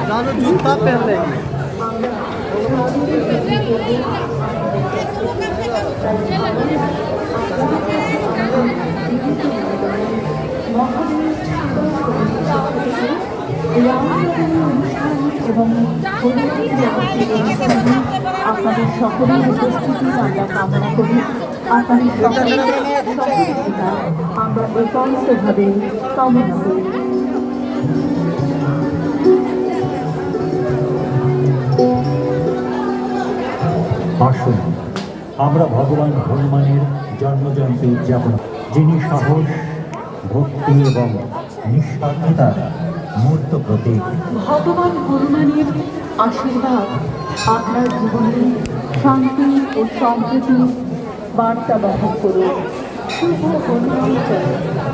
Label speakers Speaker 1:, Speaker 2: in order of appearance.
Speaker 1: जानो जूता पहन लेगी।
Speaker 2: আপনাদের সকলের উপস্থিতি আমরা কামনা করি। আপনাদের সকলের সহযোগিতা আমরা একান্তভাবে কামনা করি।
Speaker 3: আসুন আমরা ভগবান হনুমানের জন্মজয়ন্তী উদযাপন, যিনি সাহস, ভক্তি এবং নিঃস্বার্থতার মূর্ত প্রতীক।
Speaker 2: ভগবান হনুমানের আশীর্বাদ আপনার জীবনে শান্তি ও সম্প্রীতির বার্তা বহন করুন। শুভ হনুমান জয়ন্তী।